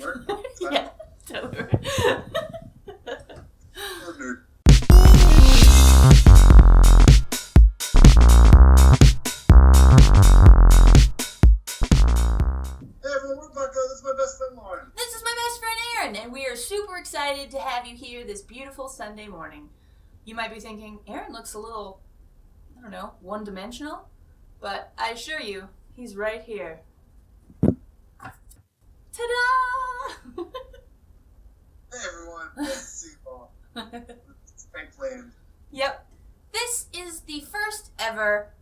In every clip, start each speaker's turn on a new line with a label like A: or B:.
A: work.
B: Yeah, totally right.
A: Nerd. Hey everyone, we're Bucko. This is my best friend Lauren.
B: This is my best friend Aaron, and we are super excited to have you here this beautiful Sunday morning. You might be thinking, Aaron looks a little, I don't know, one-dimensional, but I assure you, he's right here. Ta-da!
A: Hey everyone, nice to see you all. It's Frank Land.
B: Yep. This is the first ever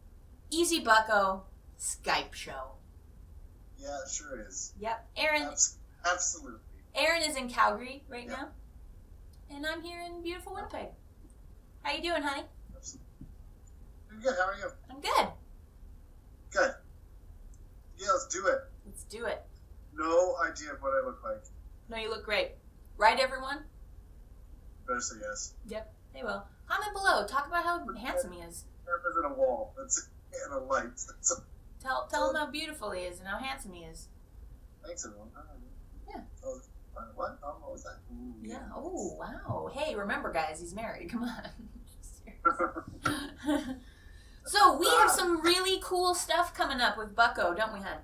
B: Easy Bucko Skype show.
A: Yeah, it sure is.
B: Yep. Aaron
A: Absolutely.
B: Aaron is in Calgary right
A: Yep.
B: now, and I'm here in beautiful Winnipeg. How you doing, honey?
A: Absolutely. I'm good. How are you?
B: I'm good.
A: Good. Yeah, let's do it.
B: Let's do it.
A: No idea what I look like.
B: No, you look great. Right, everyone?
A: Better say yes.
B: Yep, they will. Comment below. Talk about how handsome he is.
A: There isn't a wall. That's and a light.
B: Tell him how beautiful he is and how handsome he is.
A: Thanks everyone.
B: Yeah.
A: Oh, what? Oh, what was that? Ooh,
B: Yeah. Oh, wow. Hey, remember, guys, he's married. Come on. So we have some really cool stuff coming up with Bucko, don't we, hon?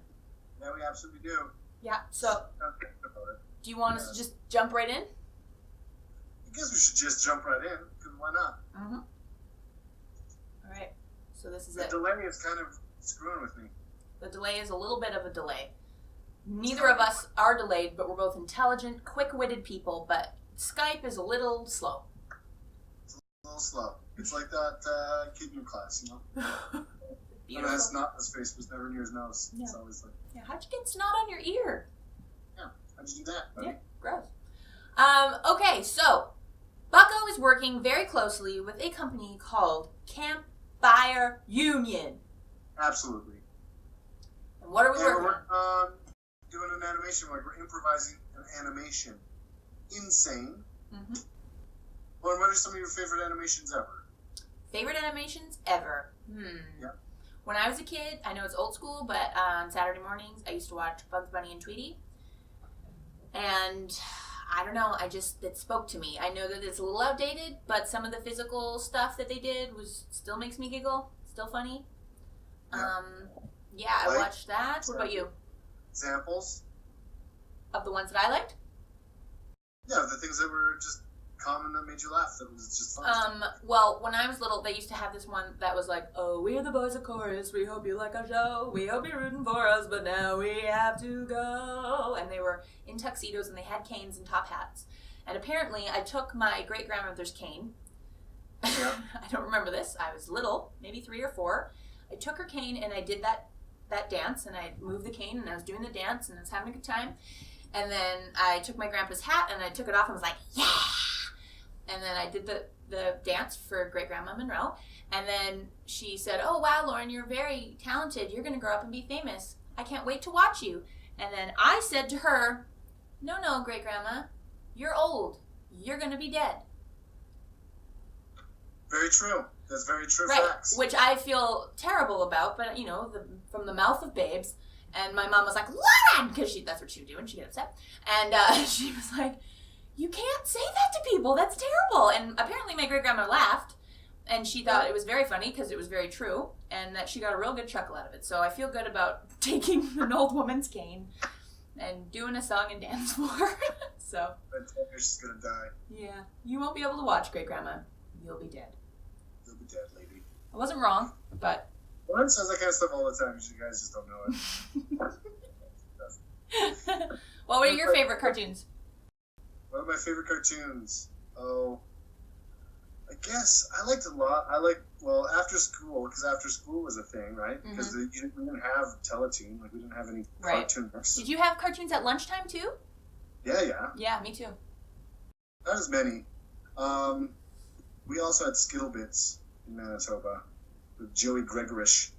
A: Yeah, we absolutely do.
B: Yeah. So,
A: Okay, about it.
B: do you want us to just jump right in?
A: I guess we should just jump right in, because why not?
B: Mm-hmm. All right. So this is
A: The
B: it.
A: delay is kind of screwing with me.
B: The delay is a little bit of a delay. Neither of us are delayed, but we're both intelligent, quick-witted people, but Skype is a little slow.
A: It's a little slow. It's like that kid in your class, you know? When
B: Beautiful.
A: it has snot in his face, was never near his nose.
B: Yeah.
A: It's always like,
B: Yeah, how'd you get snot on your ear?
A: how'd you do that, buddy?
B: Yeah, gross. Okay, so Bucko is working very closely with a company called Campfire Union.
A: Absolutely.
B: And what are we
A: And we're
B: working
A: working on doing an animation, like we're improvising an animation. Insane.
B: on? Mm-hmm.
A: Lauren, what are some of your favorite animations ever?
B: Favorite animations ever?
A: Yeah.
B: When I was a kid, I know it's old school, but on Saturday mornings, I used to watch Bugs Bunny and Tweety. And I don't know, it spoke to me. I know that it's a little outdated, but some of the physical stuff that they did still makes me giggle. Still funny.
A: Yeah.
B: I
A: Like-
B: watched that. What about you?
A: Examples?
B: Of the ones that I liked?
A: Yeah, the things that were just common that made you laugh. That was just fun.
B: Well, when I was little, they used to have this one that was like, oh, we're the boys of chorus, we hope you like our show, we hope you're rooting for us, but now we have to go. And they were in tuxedos and they had canes and top hats. And apparently I took my great-grandmother's cane.
A: Yeah.
B: I don't remember this. I was little, maybe 3 or 4. I took her cane and I did that dance, and I moved the cane and I was doing the dance and I was having a good time. And then I took my grandpa's hat and I took it off and was like, yeah! And then I did the dance for great-grandma Monroe. And then she said, oh, wow, Lauren, you're very talented. You're going to grow up and be famous. I can't wait to watch you. And then I said to her, no, great-grandma, you're old. You're going to be dead.
A: Very true. That's very true
B: Right,
A: facts.
B: which I feel terrible about, but, you know, from the mouth of babes. And my mom was like, Lauren! Because that's what she would do when she got upset. And she was like, you can't say that to people. That's terrible. And apparently my great-grandma laughed, and she thought it was very funny because it was very true, and that she got a real good chuckle out of it. So I feel good about taking an old woman's cane and doing a song and dance for her. So,
A: I told her she's going to die.
B: yeah, you won't be able to watch Great-Grandma. You'll be dead.
A: You'll be dead, lady.
B: I wasn't wrong, but...
A: Lauren says that kind of stuff all the time. You guys just don't know it.
B: What were your favorite cartoons?
A: One of my favorite cartoons. Oh, I guess I liked a lot. After school, because after school was a thing, right? Because we didn't have Teletoon, like we didn't have any cartoon books.
B: Did you have cartoons at lunchtime too?
A: Yeah.
B: Yeah, me too.
A: Not as many. We also had Skittle Bits in Manitoba with Joey Gregorish,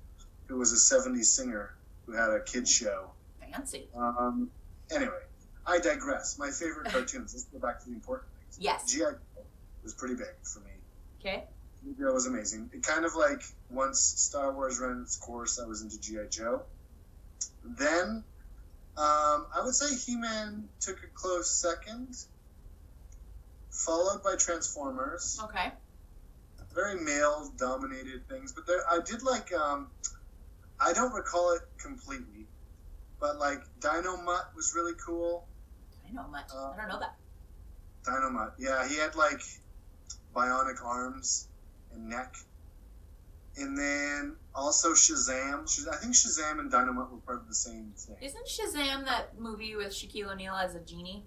A: who was a 70s singer who had a kids show.
B: Fancy.
A: Anyway, I digress. My favorite cartoons. Let's go back to the important things.
B: Yes.
A: G.I. Joe was pretty big for me.
B: Okay.
A: G.I. Joe was amazing. It kind of like once Star Wars ran its course, I was into G.I. Joe. Then I would say He-Man took a close second, followed by Transformers.
B: Okay.
A: Very male-dominated things, but I did like. I don't recall it completely, but like Dino Mutt was really cool.
B: Dino Mutt. I don't know that.
A: Dino Mutt. Yeah, he had like bionic arms and neck. And then also Shazam. I think Shazam and Dino Mutt were part of the same thing.
B: Isn't Shazam that movie with Shaquille O'Neal as a genie?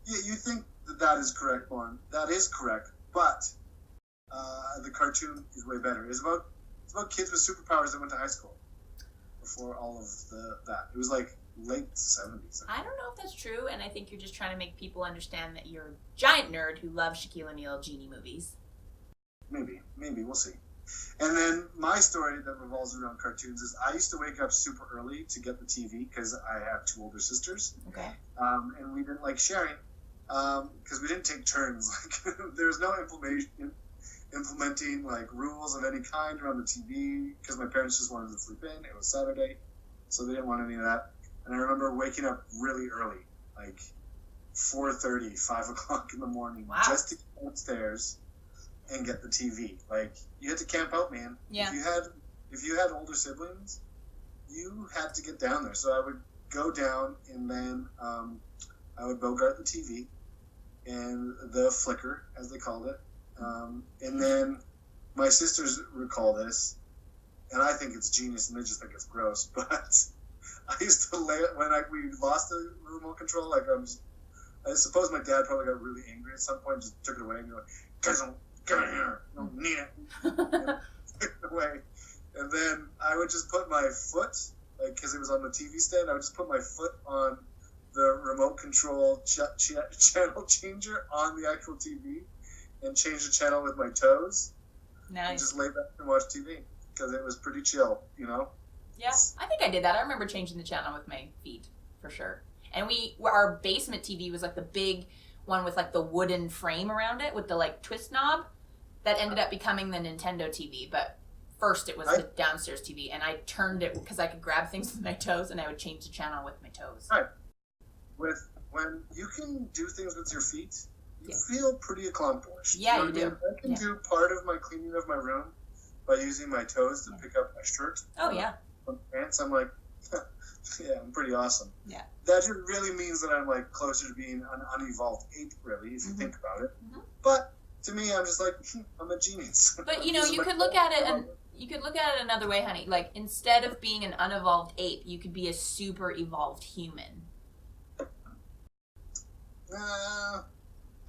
A: Yeah, you think that is correct, Lauren. That is correct. But the cartoon is way better. It's about kids with superpowers that went to high school before all of that. It was like late 70s.
B: I don't know if that's true, and I think you're just trying to make people understand that you're a giant nerd who loves Shaquille O'Neal genie movies.
A: Maybe. We'll see. And then my story that revolves around cartoons is I used to wake up super early to get the TV because I have 2 older sisters.
B: Okay.
A: And we didn't like sharing because we didn't take turns. Like there was no implementing like rules of any kind around the TV because my parents just wanted to sleep in. It was Saturday, so they didn't want any of that. And I remember waking up really early, like 4:30, 5 o'clock in the morning, just to get upstairs and get the TV. Like you had to camp out, man.
B: Yeah.
A: If you had older siblings, you had to get down there. So I would go down and then I would bogart the TV and the flicker, as they called it. And then my sisters recall this, and I think it's genius, and they just think it's gross. But I used to lay it when we lost the remote control. Like I suppose my dad probably got really angry at some point, and just took it away, and you're like, "Guys, don't get in here. You don't need it." Took it away, and then I would just put my foot, like because it was on the TV stand, I would just put my foot on the remote control channel changer on the actual TV. And change the channel with my toes. Nice. And just lay back and watch TV because it was pretty chill, you know.
B: Yeah, I think I did that. I remember changing the channel with my feet for sure. And our basement TV was like the big one with like the wooden frame around it with the like twist knob that ended up becoming the Nintendo TV. But first it was the downstairs TV, and I turned it because I could grab things with my toes, and I would change the channel with my toes.
A: Right. When you can do things with your feet. You feel pretty accomplished.
B: Yeah, you do.
A: I can do part of my cleaning of my room by using my toes to pick up my shirt.
B: Oh, yeah.
A: Pants. I'm like, yeah, I'm pretty awesome.
B: Yeah.
A: That really means that I'm like closer to being an unevolved ape, really, if you think about it. Mm-hmm. But to me, I'm just like, I'm a genius.
B: But you know, you could look at it another way, honey. Like instead of being an unevolved ape, you could be a super evolved human.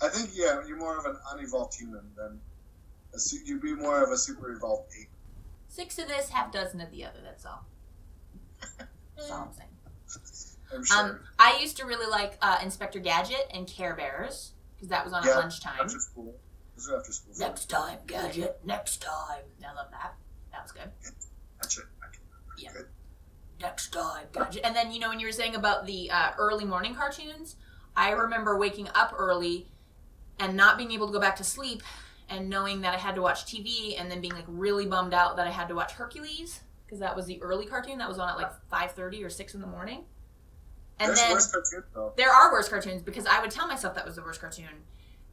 A: I think, you're more of an unevolved human than you'd be more of a super evolved ape.
B: 6 of this, half dozen of the other, that's all. That's all I'm saying.
A: I'm sure.
B: I used to really like Inspector Gadget and Care Bears, because that was on at lunchtime.
A: After school. Those are after school.
B: Next time, Gadget, next time. I love that. That was good.
A: That's it.
B: Yeah.
A: Good.
B: Next time, Gadget. And then, you know, when you were saying about the early morning cartoons, I remember waking up early and not being able to go back to sleep and knowing that I had to watch TV and then being like really bummed out that I had to watch Hercules because that was the early cartoon that was on at like 5:30 or 6 in the morning. And
A: There's
B: then
A: worse cartoons, though.
B: There are worse cartoons because I would tell myself that was the worst cartoon.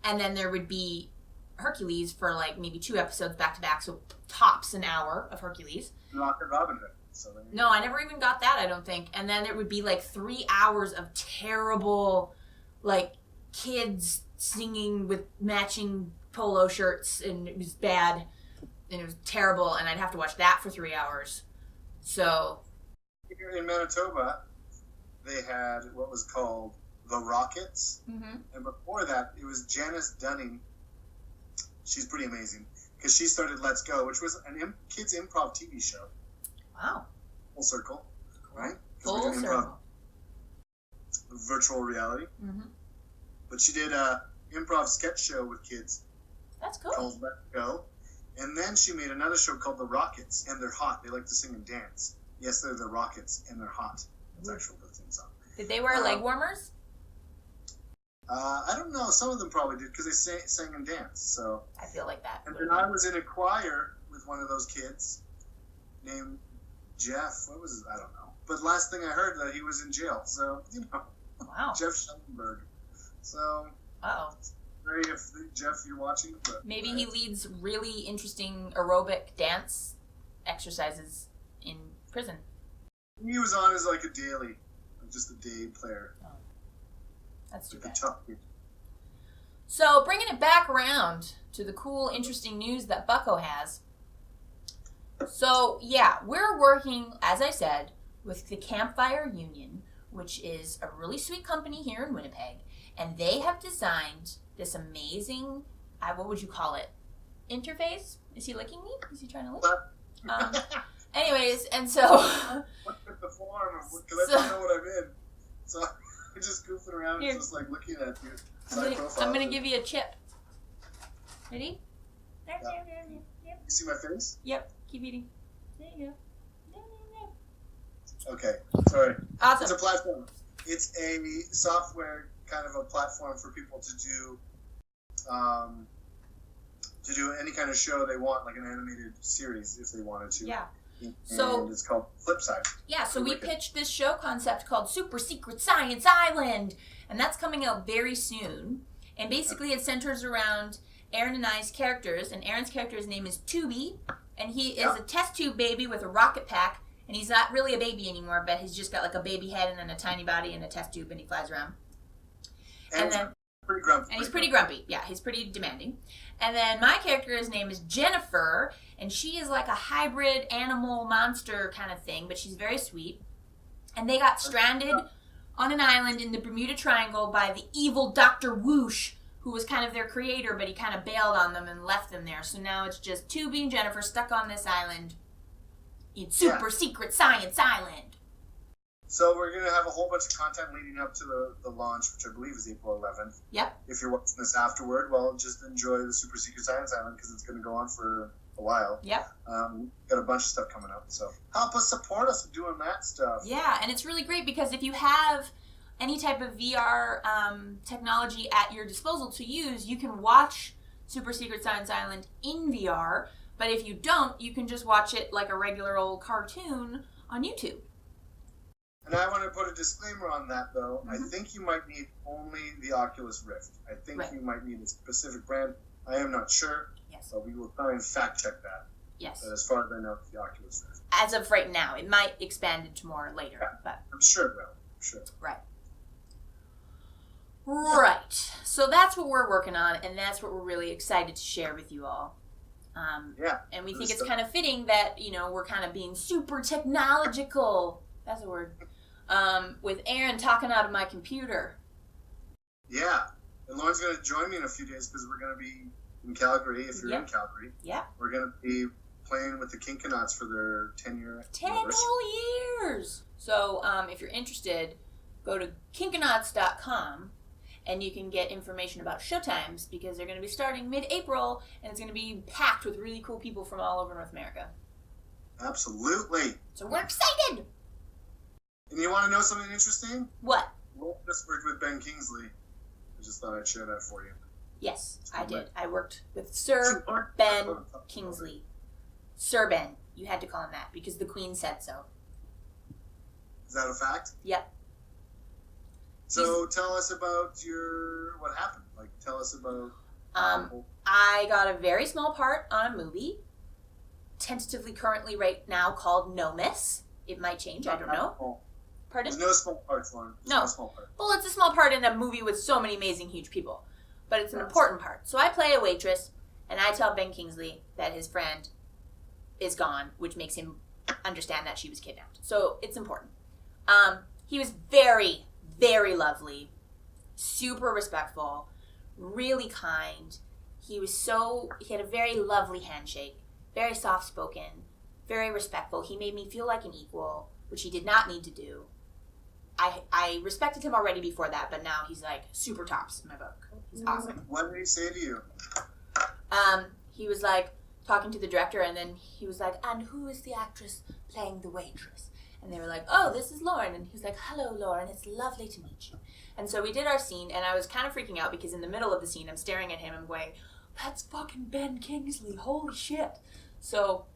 B: And then there would be Hercules for like maybe 2 episodes back to back, so tops an hour of Hercules.
A: Rocket Robin Hood.
B: No, I never even got that, I don't think. And then there would be like 3 hours of terrible, like, kids singing with matching polo shirts, and it was bad, and it was terrible, and I'd have to watch that for 3 hours. So
A: here in Manitoba, they had what was called The Rockets, and before that, it was Janice Dunning. She's pretty amazing, because she started Let's Go, which was a kids improv TV show.
B: Wow.
A: Full circle, right?
B: Full circle.
A: Virtual reality. But she did a improv sketch show with kids.
B: That's cool.
A: Called Let's Go. And then she made another show called The Rockets, and they're hot. They like to sing and dance. Yes, they're the Rockets, and they're hot. That's actually the theme song.
B: Did they wear leg warmers?
A: I don't know. Some of them probably did, because they sang and danced. So
B: I feel like that.
A: And then I was in a choir with one of those kids named Jeff, what was his, I don't know. But last thing I heard that he was in jail. So,
B: Wow.
A: Jeff Schellenberg. So,
B: Uh-oh.
A: sorry if Jeff, you're watching. But
B: Maybe he leads really interesting aerobic dance exercises in prison.
A: He was on as like a daily, just a day player.
B: Oh. That's too
A: Like
B: bad.
A: the top kid.
B: So, bringing it back around to the cool, interesting news that BUCKO has. So, yeah, we're working, as I said, with the Campfire Union, which is a really sweet company here in Winnipeg. And they have designed this amazing, what would you call it? Interface? Is he licking me? Is he trying to lick? Anyways, and so...
A: What's with the form? Because I don't know what I'm in. So I'm just goofing around and just like looking at you.
B: I'm gonna give you a chip. Ready?
A: Yep. You see my face?
B: Yep. Keep eating. There you go.
A: Okay. Sorry.
B: Awesome.
A: It's a platform. It's a software kind of a platform for people to do any kind of show they want, like an animated series if they wanted to.
B: Yeah.
A: And
B: So
A: it's called Flipside.
B: yeah, so we pitched this show concept called Super Secret Science Island, and that's coming out very soon. And basically it centers around Aaron and I's characters, and Aaron's character's name is Tubby, and he is a test tube baby with a rocket pack, and he's not really a baby anymore, but he's just got like a baby head and then a tiny body and a test tube, and he flies around. And then
A: pretty grumpy.
B: And he's pretty grumpy. Yeah, he's pretty demanding. And then my character's name is Jennifer, and she is like a hybrid animal monster kind of thing, but she's very sweet. And they got stranded on an island in the Bermuda Triangle by the evil Dr. Whoosh, who was kind of their creator, but he kind of bailed on them and left them there. So now it's just Tubby and Jennifer stuck on this island. It's Super Secret Science Island.
A: So we're going to have a whole bunch of content leading up to the launch, which I believe is April 11th.
B: Yep.
A: If you're watching this afterward, well, just enjoy the Super Secret Science Island because it's going to go on for a while.
B: Yep.
A: Got a bunch of stuff coming up. So help us support us with doing that stuff.
B: Yeah, and it's really great because if you have any type of VR technology at your disposal to use, you can watch Super Secret Science Island in VR. But if you don't, you can just watch it like a regular old cartoon on YouTube.
A: And I want to put a disclaimer on that, though. Mm-hmm. I think you might need only the Oculus Rift. I think you might need a specific brand. I am not sure.
B: Yes.
A: But we will try and fact check that.
B: Yes.
A: But as far as I know, it's the Oculus Rift.
B: As of right now. It might expand into more later.
A: Yeah.
B: But
A: I'm sure it will. I'm sure.
B: Right. Right. So that's what we're working on, and that's what we're really excited to share with you all. And we think it's kind of fitting that, we're kind of being super technological. That's a word. With Aaron talking out of my computer.
A: Yeah. And Lauren's going to join me in a few days because we're going to be in Calgary, if you're in Calgary.
B: Yeah.
A: We're going to be playing with the Kinkanauts for their 10-year
B: 10 whole years! So, if you're interested, go to kinkanauts.com and you can get information about showtimes because they're going to be starting mid-April and it's going to be packed with really cool people from all over North America.
A: Absolutely.
B: So we're excited!
A: And you want to know something interesting?
B: What?
A: Well, I just worked with Ben Kingsley. I just thought I'd share that for you.
B: Yes, I did. I worked with Sir Ben Kingsley. Sir Ben. You had to call him that because the Queen said so.
A: Is that a fact?
B: Yep.
A: So tell us about what happened. Like, tell us about...
B: I got a very small part on a movie, tentatively currently right now called No Miss. It might change, I don't know. Pardon?
A: There's no small parts, Lauren.
B: No.
A: Small part.
B: Well, it's a small part in a movie with so many amazing, huge people. But it's an important part. So I play a waitress, and I tell Ben Kingsley that his friend is gone, which makes him understand that she was kidnapped. So it's important. He was very, very lovely, super respectful, really kind. He had a very lovely handshake, very soft-spoken, very respectful. He made me feel like an equal, which he did not need to do. I respected him already before that, but now he's like super tops in my book. He's awesome.
A: What did he say to you?
B: He was like talking to the director, and then he was like, "And who is the actress playing the waitress?" And they were like, "Oh, this is Lauren." And he was like, "Hello, Lauren. It's lovely to meet you." And so we did our scene, and I was kind of freaking out because in the middle of the scene, I'm staring at him. I'm going, "That's fucking Ben Kingsley. Holy shit!" So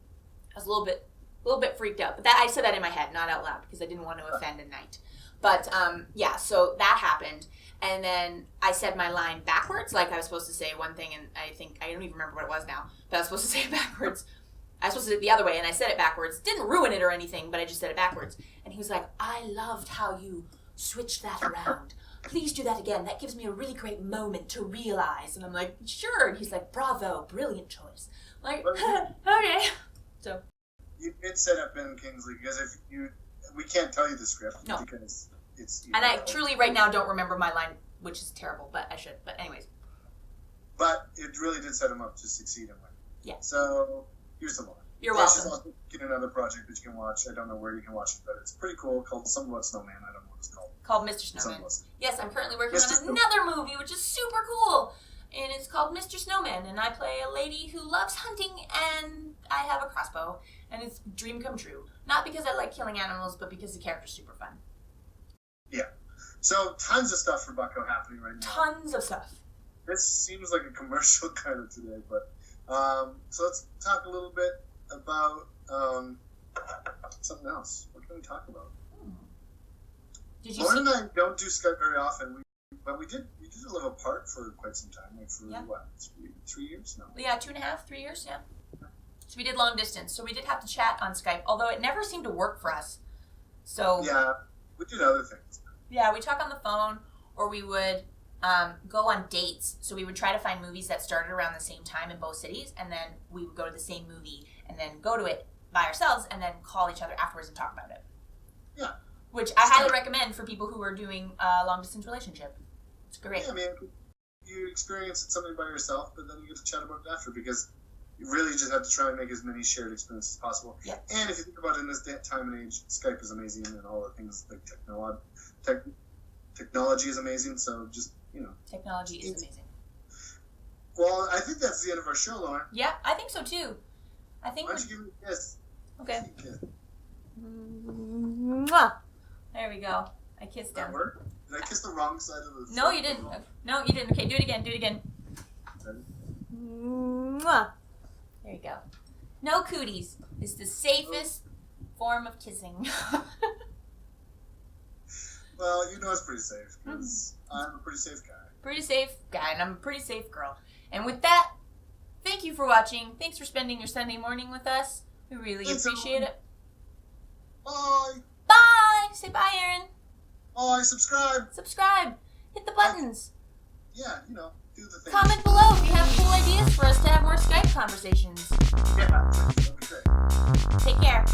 B: I was a little bit a little bit freaked out. But that I said that in my head, not out loud, because I didn't want to offend a knight. But yeah, so that happened. And then I said my line backwards, like I was supposed to say one thing, and I don't even remember what it was now, but I was supposed to say it backwards. I was supposed to say it the other way, and I said it backwards. Didn't ruin it or anything, but I just said it backwards. And he was like, I loved how you switched that around. Please do that again. That gives me a really great moment to realize. And I'm like, sure. And he's like, bravo, brilliant choice. I'm like, okay. So
A: you did set up Ben Kingsley, because we can't tell you the script,
B: no.
A: Because it's.
B: And I truly right now don't remember my line, which is terrible, but I should. But anyways.
A: But it really did set him up to succeed and win.
B: Yeah.
A: So here's the one.
B: You're welcome.
A: Also get another project that you can watch. I don't know where you can watch it, but it's pretty cool. Called Something About Snowman. I don't know what it's called.
B: Called Mr. Snowman. Yes, I'm currently working on another movie, which is super cool. And it's called Mr. Snowman. And I play a lady who loves hunting, and I have a crossbow. And it's a dream come true. Not because I like killing animals, but because the character's super fun.
A: Yeah. So tons of stuff for Bucko happening right now.
B: Tons of stuff.
A: This seems like a commercial kind of today, but so let's talk a little bit about something else. What can we talk about? Lauren and I don't do Skype very often, but we did live apart for quite some time, like for what, 3 years now?
B: Yeah, 2.5, 3 years, yeah. So we did long distance, so we did have to chat on Skype, although it never seemed to work for us. So
A: yeah, we did other things.
B: Yeah, we talk on the phone, or we would go on dates. So we would try to find movies that started around the same time in both cities, and then we would go to the same movie and then go to it by ourselves and then call each other afterwards and talk about it.
A: Yeah.
B: Which I highly recommend for people who are doing a long-distance relationship. It's great.
A: Yeah, I mean, you experience something by yourself, but then you get to chat about it after, because you really just have to try and make as many shared experiences as possible.
B: Yeah. And
A: if you think about it in this time and age, Skype is amazing, and all the things like technology is amazing, so just,
B: Technology is amazing.
A: Well, I think that's the end of our show, Lauren.
B: Yeah, I think so too. Why don't you
A: give me a kiss?
B: Okay. Mwah. There we go. I kissed him.
A: Did that work? Did I kiss the wrong side of the...
B: No, you didn't. No, you didn't. Okay, do it again. Ready? Mwah. There you go. No cooties. It's the safest form of kissing.
A: Well, it's pretty safe, because I'm a pretty safe guy.
B: Pretty safe guy, and I'm a pretty safe girl. And with that, thank you for watching. Thanks for spending your Sunday morning with us. We really appreciate it.
A: Bye.
B: Bye. Say bye, Aaron.
A: Bye. Subscribe.
B: Hit the buttons.
A: Yeah, do the thing.
B: Comment below if you have cool ideas for us to have more Skype conversations.
A: Yeah, that'd be great.
B: Take care.